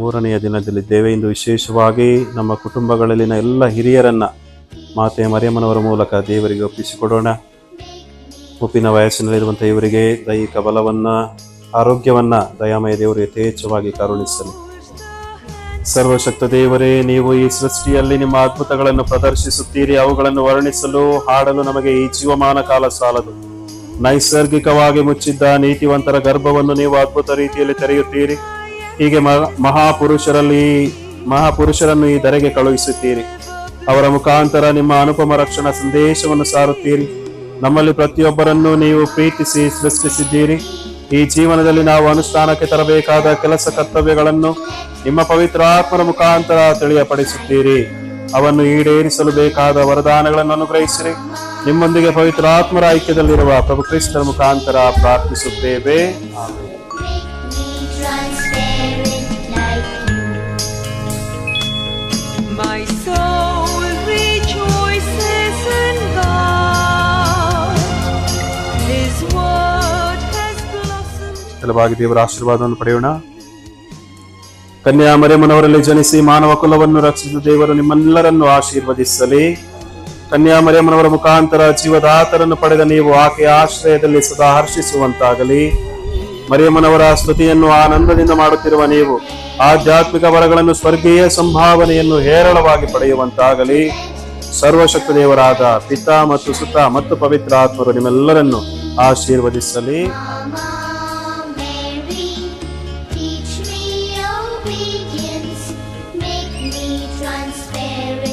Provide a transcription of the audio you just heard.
ಮೂರನೆಯ ದಿನದಲ್ಲಿದ್ದೇವೆ. ಇಂದು ವಿಶೇಷವಾಗಿ ನಮ್ಮ ಕುಟುಂಬಗಳಲ್ಲಿನ ಎಲ್ಲ ಹಿರಿಯರನ್ನ ಮಾತೆ ಮರಿಯಮ್ಮನವರ ಮೂಲಕ ದೇವರಿಗೆ ಒಪ್ಪಿಸಿಕೊಡೋಣ. ಮುಪ್ಪಿನ ವಯಸ್ಸಿನಲ್ಲಿರುವಂಥ ಇವರಿಗೆ ದೈಹಿಕ ಬಲವನ್ನ, ಆರೋಗ್ಯವನ್ನ ದಯಾಮಯ ದೇವರು ಯಥೇಚ್ಛವಾಗಿ ಕರುಣಿಸಲಿ. ಸರ್ವಶಕ್ತ ದೇವರೇ, ನೀವು ಈ ಸೃಷ್ಟಿಯಲ್ಲಿ ನಿಮ್ಮ ಅದ್ಭುತಗಳನ್ನು ಪ್ರದರ್ಶಿಸುತ್ತೀರಿ. ಅವುಗಳನ್ನು ವರ್ಣಿಸಲು, ಹಾಡಲು ನಮಗೆ ಈ ಜೀವಮಾನ ಕಾಲ ಸಾಲದು. ನೈಸರ್ಗಿಕವಾಗಿ ಮುಚ್ಚಿದ್ದ ನೀತಿವಂತರ ಗರ್ಭವನ್ನು ನೀವು ಅದ್ಭುತ ರೀತಿಯಲ್ಲಿ ತೆರೆಯುತ್ತೀರಿ. ಹೀಗೆ ಮಹಾಪುರುಷರನ್ನು ಈ ಧರೆಗೆ ಕಳುಹಿಸುತ್ತೀರಿ. ಅವರ ಮುಖಾಂತರ ನಿಮ್ಮ ಅನುಪಮ ರಕ್ಷಣಾ ಸಂದೇಶವನ್ನು ಸಾರುತ್ತೀರಿ. ನಮ್ಮಲ್ಲಿ ಪ್ರತಿಯೊಬ್ಬರನ್ನು ನೀವು ಪ್ರೀತಿಸಿ ಸೃಷ್ಟಿಸಿದ್ದೀರಿ. ಈ ಜೀವನದಲ್ಲಿ ನಾವು ಅನುಷ್ಠಾನಕ್ಕೆ ತರಬೇಕಾದ ಕೆಲಸ ಕರ್ತವ್ಯಗಳನ್ನು ನಿಮ್ಮ ಪವಿತ್ರ ಆತ್ಮರ ಮುಖಾಂತರ ತಿಳಿಯಪಡಿಸುತ್ತೀರಿ. ಅವನ್ನು ಈಡೇರಿಸಲು ಬೇಕಾದ ವರದಾನಗಳನ್ನು ಅನುಗ್ರಹಿಸಿರಿ. ನಿಮ್ಮೊಂದಿಗೆ ಪವಿತ್ರ ಆತ್ಮರ ಐಕ್ಯದಲ್ಲಿರುವ ಪ್ರಭು ಕ್ರಿಸ್ತರ ಮುಖಾಂತರ ಪ್ರಾರ್ಥಿಸುತ್ತೇವೆ. ಕೆಲವಾಗಿ ದೇವರ ಆಶೀರ್ವಾದವನ್ನು ಪಡೆಯೋಣ. ಕನ್ಯಾ ಮರಿಯಮ್ಮನವರಲ್ಲಿ ಜನಿಸಿ ಮಾನವ ಕುಲವನ್ನು ರಕ್ಷಿಸಿದ ದೇವರು ನಿಮ್ಮೆಲ್ಲರನ್ನು ಆಶೀರ್ವದಿಸಲಿ. ಕನ್ಯಾ ಮರಿಯಮ್ಮನವರ ಮುಖಾಂತರ ಜೀವದಾತರನ್ನು ಪಡೆದ ನೀವು ಆಕೆಯ ಆಶ್ರಯದಲ್ಲಿ ಸದಾ ಹರ್ಷಿಸುವಂತಾಗಲಿ. ಮರಿಯಮ್ಮನವರ ಸ್ತುತಿಯನ್ನು ಆನಂದದಿಂದ ಮಾಡುತ್ತಿರುವ ನೀವು ಆಧ್ಯಾತ್ಮಿಕ ವರಗಳನ್ನು, ಸ್ವರ್ಗೀಯ ಸಂಭಾವನೆಯನ್ನು ಹೇರಳವಾಗಿ ಪಡೆಯುವಂತಾಗಲಿ. ಸರ್ವಶಕ್ತ ದೇವರಾದ ಪಿತಾ ಮತ್ತು ಸುತ ಮತ್ತು ಪವಿತ್ರ ಆತ್ಮರು ನಿಮ್ಮೆಲ್ಲರನ್ನು ಆಶೀರ್ವದಿಸಲಿ. Teach me obedience, make me transparent.